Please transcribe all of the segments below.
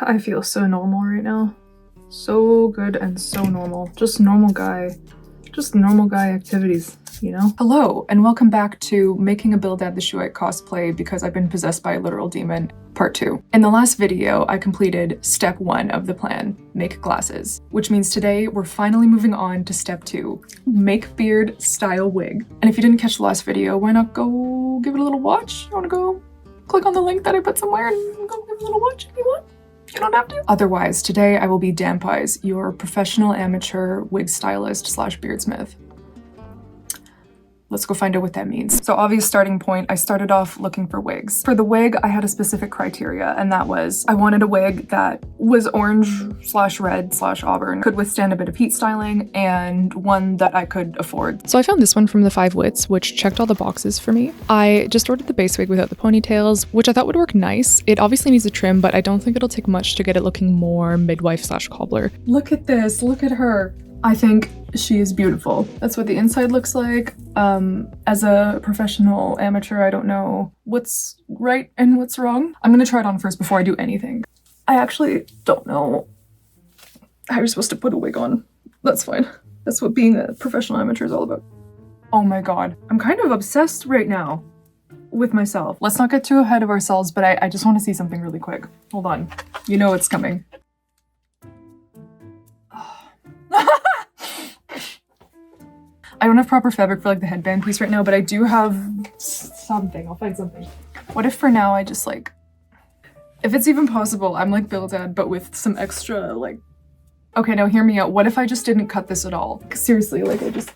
I feel so normal right now. So good and so normal. Just normal guy activities, you know? Hello, and welcome back to making a Bildad the Shuite cosplay because I've been possessed by a literal demon, part 2. In the last video, I completed step 1 of the plan, make glasses, which means today we're finally moving on to step 2, make beard style wig. And if you didn't catch the last video, why not go give it a little watch? You wanna go click on the link that I put somewhere and go give it a little watch if you want? You don't have to. Otherwise, today I will be Dampies, your professional amateur wig stylist / beardsmith. Let's go find out what that means. So obvious starting point, I started off looking for wigs. For the wig, I had a specific criteria, and that was I wanted a wig that was orange / red / auburn, could withstand a bit of heat styling, and one that I could afford. So I found this one from the 5 Wits, which checked all the boxes for me. I just ordered the base wig without the ponytails, which I thought would work nice. It obviously needs a trim, but I don't think it'll take much to get it looking more midwife / cobbler. Look at this, look at her. I think she is beautiful. That's what the inside looks like. As a professional amateur, I don't know what's right and what's wrong. I'm gonna try it on first before I do anything. I actually don't know how you're supposed to put a wig on. That's fine. That's what being a professional amateur is all about. Oh my god. I'm kind of obsessed right now with myself. Let's not get too ahead of ourselves, but I just want to see something really quick. Hold on. You know it's coming. I don't have proper fabric for like the headband piece right now, but I do have something. I'll find something. What if for now I just like, if it's even possible, I'm like Bildad, but with some extra like, okay, now hear me out. What if I just didn't cut this at all? Seriously, like I just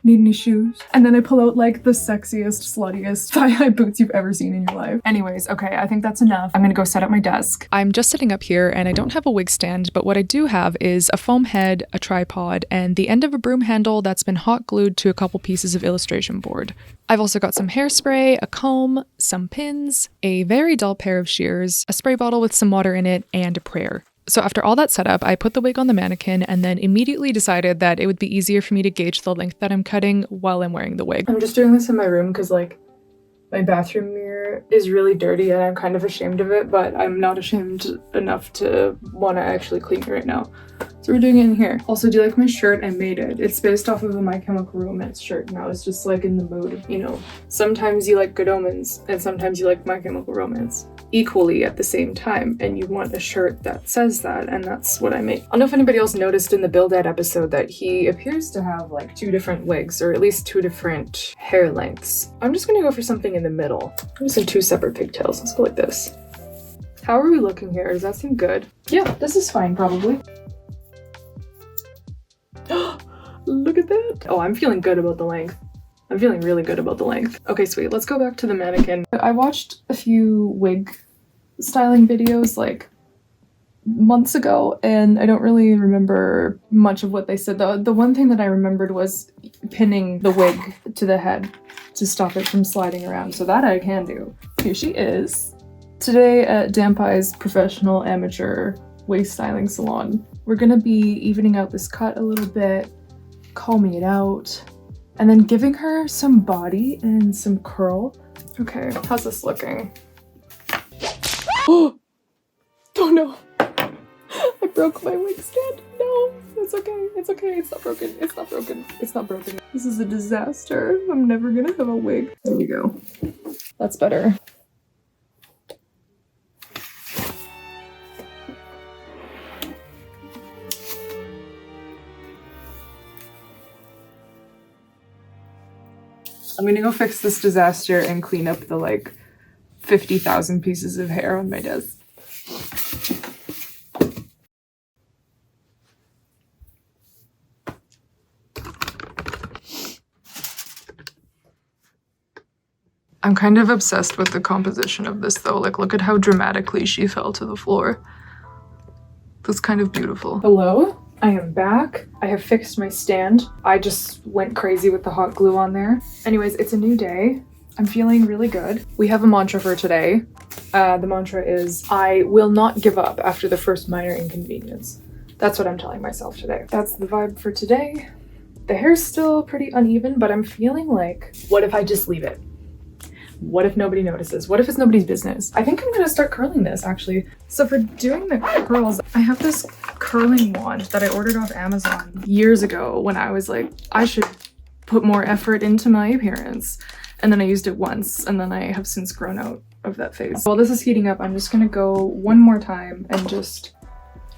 need any shoes. And then I pull out like the sexiest, sluttiest thigh-high boots you've ever seen in your life. Anyways, okay, I think that's enough. I'm gonna go set up my desk. I'm just sitting up here and I don't have a wig stand, but what I do have is a foam head, a tripod, and the end of a broom handle that's been hot glued to a couple pieces of illustration board. I've also got some hairspray, a comb, some pins, a very dull pair of shears, a spray bottle with some water in it, and a prayer. So after all that setup, I put the wig on the mannequin and then immediately decided that it would be easier for me to gauge the length that I'm cutting while I'm wearing the wig. I'm just doing this in my room because like my bathroom mirror is really dirty and I'm kind of ashamed of it, but I'm not ashamed enough to want to actually clean it right now. So we're doing it in here. Also, do you like my shirt? I made it. It's based off of a My Chemical Romance shirt and I was just like in the mood, you know. Sometimes you like Good Omens and sometimes you like My Chemical Romance equally at the same time, and you want a shirt that says that, and that's what I made. I don't know if anybody else noticed in the Bildad episode that he appears to have like 2 different wigs, or at least 2 different hair lengths. I'm just gonna go for something in the middle. I'm just in 2 separate pigtails. Let's go like this. How are we looking here? Does that seem good? Yeah, this is fine probably. Look at that. Oh, I'm feeling good about the length. I'm feeling really good about the length. Okay, sweet. Let's go back to the mannequin. I watched a few wig styling videos like months ago, and I don't really remember much of what they said. The one thing that I remembered was pinning the wig to the head to stop it from sliding around. So that I can do. Here she is. Today at Dampies Professional Amateur Wig Styling Salon, we're gonna be evening out this cut a little bit, combing it out, and then giving her some body and some curl. Okay, how's this looking? Oh no! I broke my wig stand. No, it's okay. It's okay. It's not broken. It's not broken. It's not broken. This is a disaster. I'm never gonna have a wig. There we go. That's better. I'm gonna go fix this disaster and clean up the like 50,000 pieces of hair on my desk. I'm kind of obsessed with the composition of this though. Like, look at how dramatically she fell to the floor. That's kind of beautiful. Hello? I am back. I have fixed my stand. I just went crazy with the hot glue on there. Anyways, it's a new day. I'm feeling really good. We have a mantra for today. The mantra is, I will not give up after the first minor inconvenience. That's what I'm telling myself today. That's the vibe for today. The hair's still pretty uneven, but I'm feeling like, what if I just leave it? What if nobody notices? What if it's nobody's business? I think I'm gonna start curling this actually. So for doing the curls, I have this curling wand that I ordered off Amazon years ago when I was like, I should put more effort into my appearance. And then I used it once, and then I have since grown out of that phase. While this is heating up, I'm just gonna go one more time and just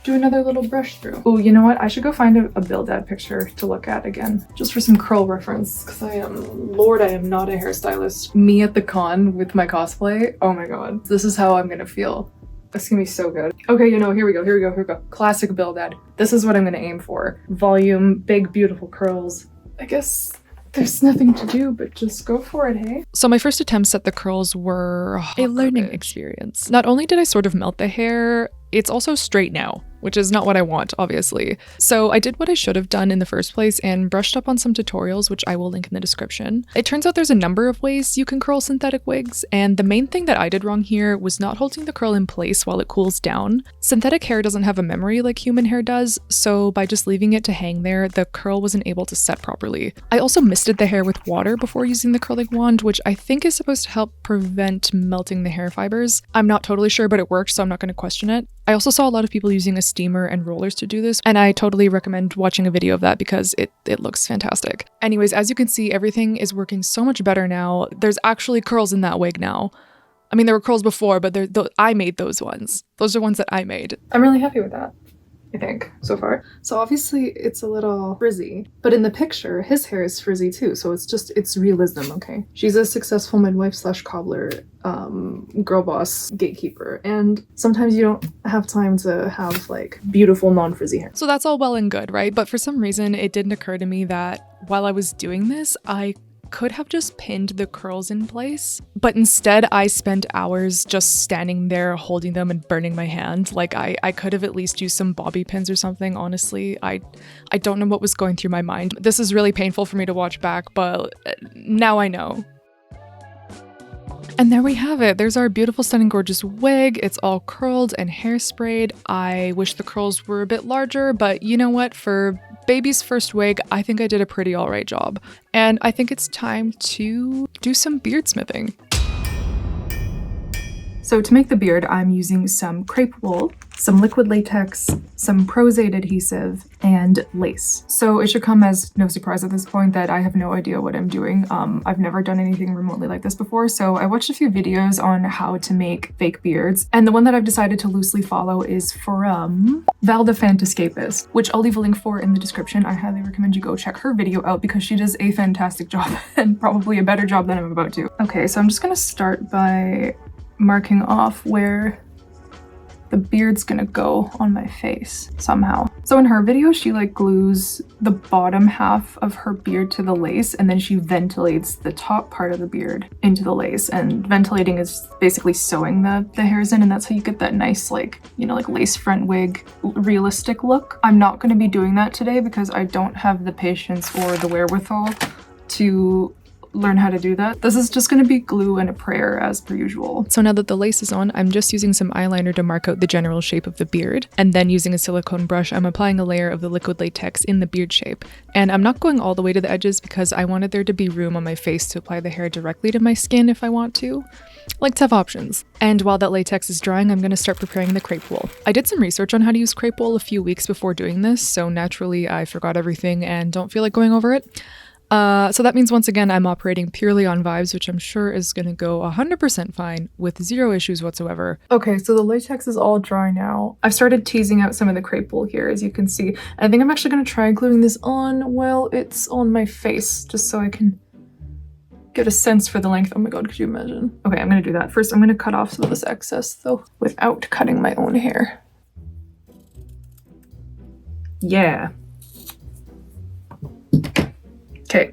do another little brush through. Oh, you know what? I should go find a Bildad picture to look at again, just for some curl reference, because I am not a hairstylist. Me at the con with my cosplay, oh my god. This is how I'm gonna feel. It's gonna be so good. Okay, you know, here we go. Classic Bildad. This is what I'm gonna aim for. Volume, big, beautiful curls. I guess there's nothing to do but just go for it, hey? So my first attempts at the curls were a learning experience. Not only did I sort of melt the hair, it's also straight now, which is not what I want, obviously. So I did what I should have done in the first place and brushed up on some tutorials, which I will link in the description. It turns out there's a number of ways you can curl synthetic wigs, and the main thing that I did wrong here was not holding the curl in place while it cools down. Synthetic hair doesn't have a memory like human hair does, so by just leaving it to hang there, the curl wasn't able to set properly. I also misted the hair with water before using the curling wand, which I think is supposed to help prevent melting the hair fibers. I'm not totally sure, but it worked, so I'm not going to question it. I also saw a lot of people using a steamer and rollers to do this, and I totally recommend watching a video of that because it looks fantastic. Anyways, as you can see, everything is working so much better now. There's actually curls in that wig now. I mean, there were curls before, but I made those ones. Those are ones that I made. I'm really happy with that, I think, so far. So obviously it's a little frizzy, but in the picture, his hair is frizzy too, so it's realism, okay? She's a successful midwife slash cobbler, girl boss, gatekeeper, and sometimes you don't have time to have like beautiful non-frizzy hair. So that's all well and good, right? But for some reason, it didn't occur to me that while I was doing this, I could have just pinned the curls in place, but instead I spent hours just standing there holding them and burning my hand. Like I could have at least used some bobby pins or something, honestly. I don't know what was going through my mind. This is really painful for me to watch back, but now I know. And there we have it. There's our beautiful, stunning, gorgeous wig. It's all curled and hairsprayed. I wish the curls were a bit larger, but you know what? For baby's first wig, I think I did a pretty alright job. And I think it's time to do some beard smithing. So to make the beard, I'm using some crepe wool, some liquid latex, some Prozade adhesive, and lace. So it should come as no surprise at this point that I have no idea what I'm doing. I've never done anything remotely like this before, so I watched a few videos on how to make fake beards, and the one that I've decided to loosely follow is from Valda Fantascapist, which I'll leave a link for in the description. I highly recommend you go check her video out because she does a fantastic job and probably a better job than I'm about to. Okay, so I'm just gonna start by marking off where the beard's gonna go on my face somehow. So in her video, she like glues the bottom half of her beard to the lace, and then she ventilates the top part of the beard into the lace. And ventilating is basically sewing the hairs in, and that's how you get that nice, like, you know, like lace front wig realistic look. I'm not gonna be doing that today because I don't have the patience or the wherewithal to learn how to do that. This is just going to be glue and a prayer as per usual. So now that the lace is on, I'm just using some eyeliner to mark out the general shape of the beard, and then using a silicone brush, I'm applying a layer of the liquid latex in the beard shape. And I'm not going all the way to the edges because I wanted there to be room on my face to apply the hair directly to my skin if I want to. Like to have options. And while that latex is drying, I'm going to start preparing the crepe wool. I did some research on how to use crepe wool a few weeks before doing this, so naturally I forgot everything and don't feel like going over it. So that means once again I'm operating purely on vibes, which I'm sure is gonna go 100% fine with zero issues whatsoever. Okay, so the latex is all dry now. I've started teasing out some of the crepe wool here, as you can see. And I think I'm actually gonna try gluing this on while it's on my face, just so I can get a sense for the length. Oh my god, could you imagine? Okay, I'm gonna do that. First, I'm gonna cut off some of this excess though, without cutting my own hair. Yeah. Okay,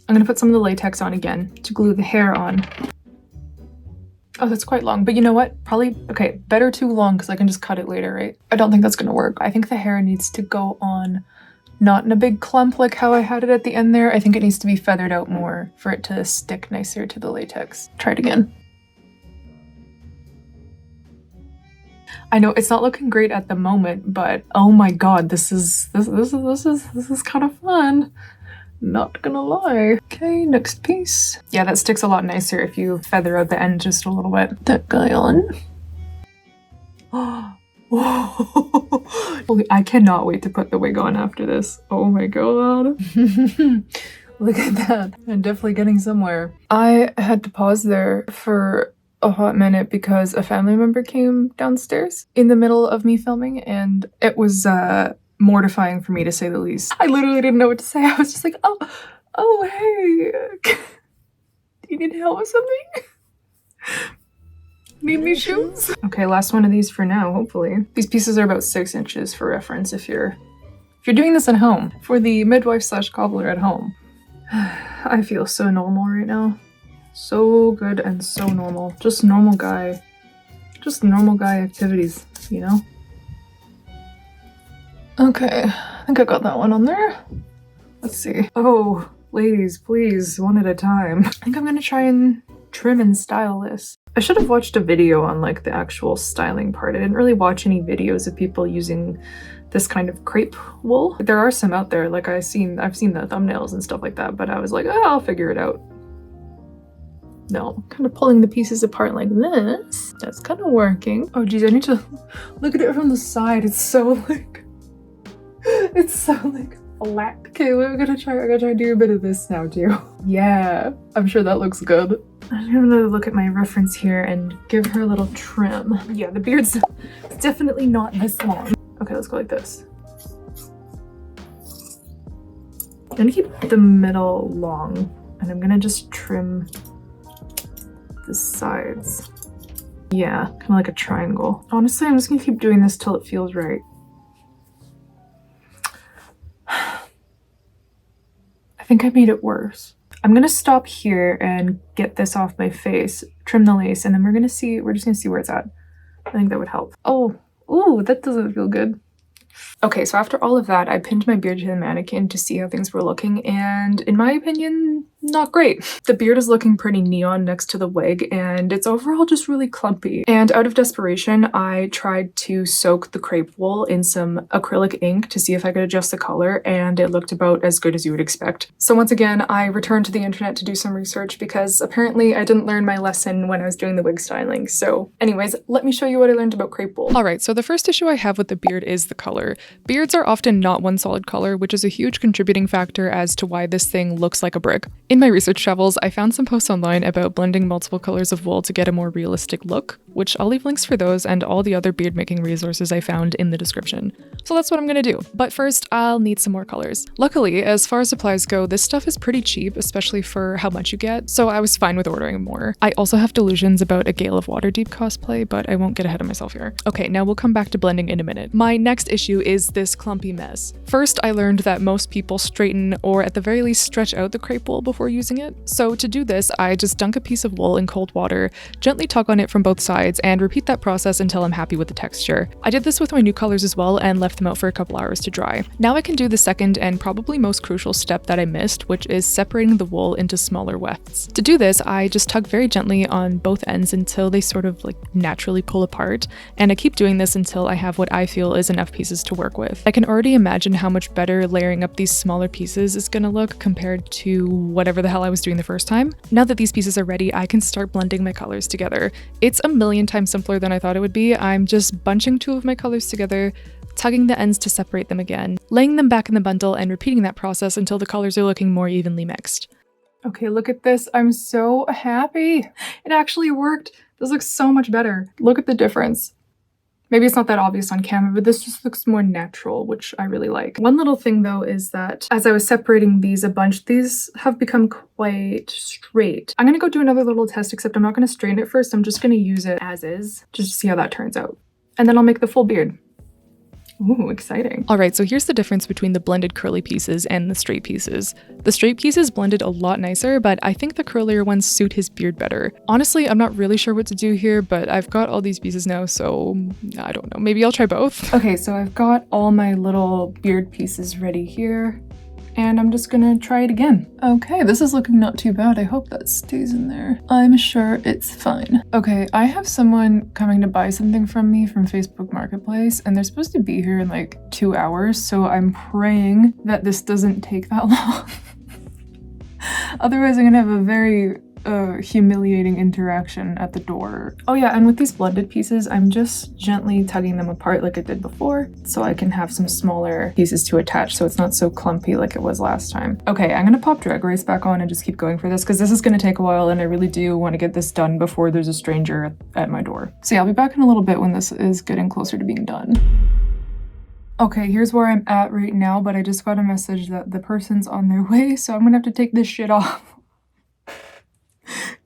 I'm gonna put some of the latex on again to glue the hair on. Oh, that's quite long, but you know what? Probably, okay, better too long because I can just cut it later, right? I don't think that's gonna work. I think the hair needs to go on not in a big clump like how I had it at the end there. I think it needs to be feathered out more for it to stick nicer to the latex. Try it again. I know it's not looking great at the moment, but oh my god, this is kind of fun. Not gonna lie. Okay, next piece. Yeah, that sticks a lot nicer if you feather out the end just a little bit. That guy on. Whoa. Holy, I cannot wait to put the wig on after this. Oh my god. Look at that. I'm definitely getting somewhere. I had to pause there for a hot minute because a family member came downstairs in the middle of me filming, and it was mortifying for me to say the least. I literally didn't know what to say. I was just like, oh, hey. Do you need help with something? Need new shoes? Okay, last one of these for now, hopefully. These pieces are about 6 inches for reference if you're doing this at home. For the midwife slash cobbler at home. I feel so normal right now. So good and so normal. Just normal guy. Just normal guy activities, you know? Okay, I think I got that one on there. Let's see. Oh, ladies, please, one at a time. I think I'm gonna try and trim and style this. I should have watched a video on like the actual styling part. I didn't really watch any videos of people using this kind of crepe wool. There are some out there, like I've seen the thumbnails and stuff like that, but I was like, oh, I'll figure it out. No, kind of pulling the pieces apart like this. That's kind of working. Oh geez, I need to look at it from the side. It's so like flat. Okay, I'm gonna try to do a bit of this now too. Yeah, I'm sure that looks good. I'm gonna look at my reference here and give her a little trim. Yeah, the beard's definitely not this long. Okay, let's go like this. I'm gonna keep the middle long, and I'm gonna just trim the sides. Yeah, kind of like a triangle. Honestly, I'm just gonna keep doing this till it feels right. I think I made it worse. I'm gonna stop here and get this off my face, trim the lace, and then we're just gonna see where it's at. I think that would help. Oh, ooh, that doesn't feel good. Okay, so after all of that, I pinned my beard to the mannequin to see how things were looking, and in my opinion, not great. The beard is looking pretty neon next to the wig, and it's overall just really clumpy. And out of desperation, I tried to soak the crepe wool in some acrylic ink to see if I could adjust the color, and it looked about as good as you would expect. So once again, I returned to the internet to do some research because apparently I didn't learn my lesson when I was doing the wig styling. So anyways, let me show you what I learned about crepe wool. Alright, so the first issue I have with the beard is the color. Beards are often not one solid color, which is a huge contributing factor as to why this thing looks like a brick. In my research travels, I found some posts online about blending multiple colors of wool to get a more realistic look, which I'll leave links for those and all the other beard making resources I found in the description. So that's what I'm gonna do. But first, I'll need some more colors. Luckily, as far as supplies go, this stuff is pretty cheap, especially for how much you get, so I was fine with ordering more. I also have delusions about a Gale of Waterdeep cosplay, but I won't get ahead of myself here. Okay, now we'll come back to blending in a minute. My next issue is this clumpy mess. First, I learned that most people straighten or at the very least stretch out the crepe wool before using it. So to do this, I just dunk a piece of wool in cold water, gently tug on it from both sides, and repeat that process until I'm happy with the texture. I did this with my new colors as well and left them out for a couple hours to dry. Now I can do the second and probably most crucial step that I missed, which is separating the wool into smaller wefts. To do this, I just tug very gently on both ends until they sort of like naturally pull apart, and I keep doing this until I have what I feel is enough pieces to work with. I can already imagine how much better layering up these smaller pieces is gonna look compared to whatever the hell I was doing the first time. Now that these pieces are ready, I can start blending my colors together. It's a million times simpler than I thought it would be. I'm just bunching two of my colors together, tugging the ends to separate them again, laying them back in the bundle, and repeating that process until the colors are looking more evenly mixed. Okay, look at this. I'm so happy. It actually worked. This looks so much better. Look at the difference. Maybe it's not that obvious on camera, but this just looks more natural, which I really like. One little thing though is that as I was separating these a bunch, these have become quite straight. I'm gonna go do another little test, except I'm not gonna straighten it first. I'm just gonna use it as is, just to see how that turns out. And then I'll make the full beard. Ooh, exciting. Alright, so here's the difference between the blended curly pieces and the straight pieces. The straight pieces blended a lot nicer, but I think the curlier ones suit his beard better. Honestly, I'm not really sure what to do here, but I've got all these pieces now, so I don't know. Maybe I'll try both. Okay, so I've got all my little beard pieces ready here, and I'm just gonna try it again. Okay, this is looking not too bad. I hope that stays in there. I'm sure it's fine. Okay, I have someone coming to buy something from me from Facebook Marketplace, and they're supposed to be here in like 2 hours, so I'm praying that this doesn't take that long. Otherwise, I'm gonna have a very humiliating interaction at the door. Oh yeah, and with these blended pieces, I'm just gently tugging them apart like I did before, so I can have some smaller pieces to attach so it's not so clumpy like it was last time. Okay, I'm gonna pop Drag Race back on and just keep going for this because this is gonna take a while and I really do want to get this done before there's a stranger at my door. So yeah, I'll be back in a little bit when this is getting closer to being done. Okay, here's where I'm at right now, but I just got a message that the person's on their way, so I'm gonna have to take this shit off.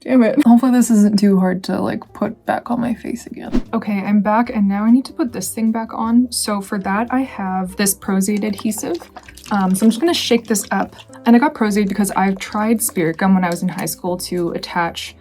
Damn it. Hopefully this isn't too hard to like put back on my face again. Okay, I'm back and now I need to put this thing back on. So for that I have this Prozade adhesive. So I'm just gonna shake this up. And I got Prozade because I've tried spirit gum when I was in high school to attach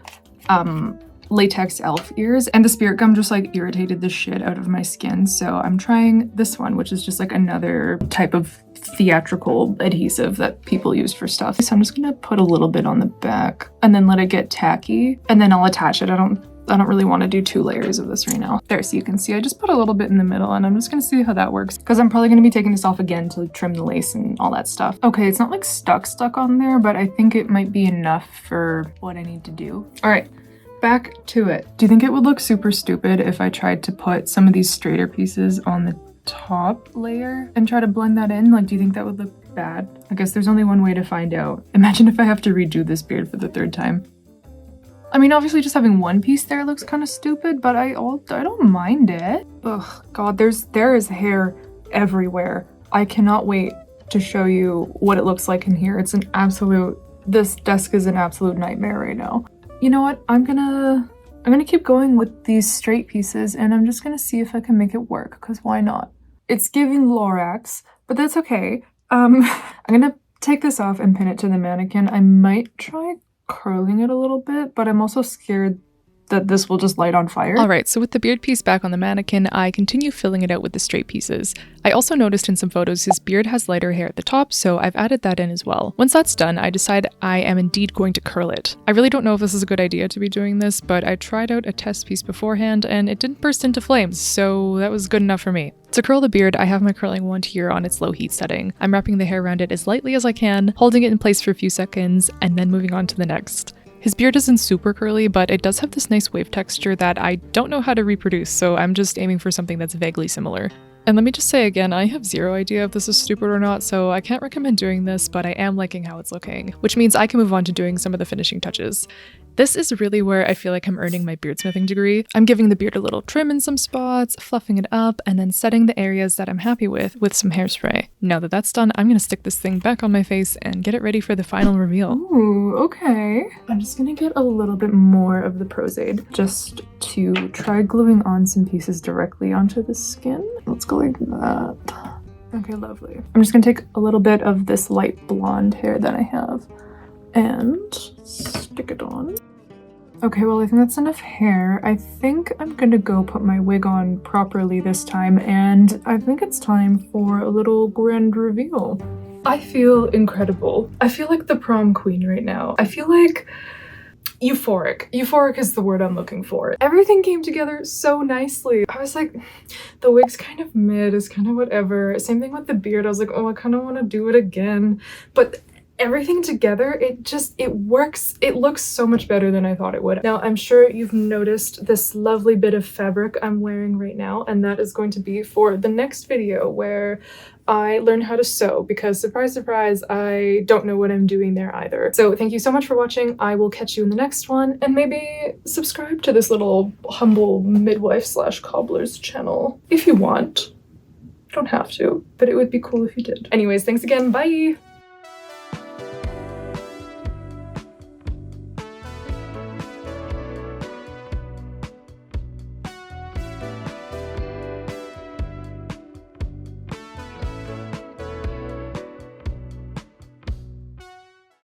latex elf ears, and the spirit gum just like irritated the shit out of my skin. So I'm trying this one, which is just like another type of theatrical adhesive that people use for stuff. So I'm just gonna put a little bit on the back and then let it get tacky, and then I'll attach it. I don't really want to do 2 layers of this right now. There, so you can see I just put a little bit in the middle, and I'm just gonna see how that works because I'm probably gonna be taking this off again to trim the lace and all that stuff. Okay, it's not like stuck on there, but I think it might be enough for what I need to do. All right, back to it. Do you think it would look super stupid if I tried to put some of these straighter pieces on the top layer and try to blend that in? Like, do you think that would look bad? I guess there's only one way to find out. Imagine if I have to redo this beard for the 3rd time. I mean, obviously just having one piece there looks kind of stupid, but I don't mind it. Ugh, God, there is hair everywhere. I cannot wait to show you what it looks like in here. This desk is an absolute nightmare right now. You know what? I'm gonna keep going with these straight pieces, and I'm just gonna see if I can make it work, because why not? It's giving Lorax, but that's okay. I'm gonna take this off and pin it to the mannequin. I might try curling it a little bit, but I'm also scared that this will just light on fire. Alright, so with the beard piece back on the mannequin, I continue filling it out with the straight pieces. I also noticed in some photos his beard has lighter hair at the top, so I've added that in as well. Once that's done, I decide I am indeed going to curl it. I really don't know if this is a good idea to be doing this, but I tried out a test piece beforehand and it didn't burst into flames, so that was good enough for me. To curl the beard, I have my curling wand here on its low heat setting. I'm wrapping the hair around it as lightly as I can, holding it in place for a few seconds, and then moving on to the next. His beard isn't super curly, but it does have this nice wave texture that I don't know how to reproduce, so I'm just aiming for something that's vaguely similar. And let me just say again, I have zero idea if this is stupid or not, so I can't recommend doing this, but I am liking how it's looking, which means I can move on to doing some of the finishing touches. This is really where I feel like I'm earning my beardsmithing degree. I'm giving the beard a little trim in some spots, fluffing it up, and then setting the areas that I'm happy with some hairspray. Now that that's done, I'm gonna stick this thing back on my face and get it ready for the final reveal. Ooh, okay. I'm just gonna get a little bit more of the Prozade just to try gluing on some pieces directly onto the skin. Let's go like that. Okay, lovely. I'm just gonna take a little bit of this light blonde hair that I have and stick it on. Okay, well, I think that's enough hair. I think I'm gonna go put my wig on properly this time, and I think it's time for a little grand reveal. I feel incredible. I feel like the prom queen right now. I feel like euphoric. Euphoric is the word I'm looking for. Everything came together so nicely. I was like, the wig's kind of mid, it's kind of whatever. Same thing with the beard. I was like, oh, I kind of want to do it again. But everything together, it works. It looks so much better than I thought it would. Now, I'm sure you've noticed this lovely bit of fabric I'm wearing right now, and that is going to be for the next video where I learn how to sew, because surprise, surprise, I don't know what I'm doing there either. So thank you so much for watching. I will catch you in the next one, and maybe subscribe to this little humble midwife / cobbler's channel if you want. You don't have to, but it would be cool if you did. Anyways, thanks again. Bye!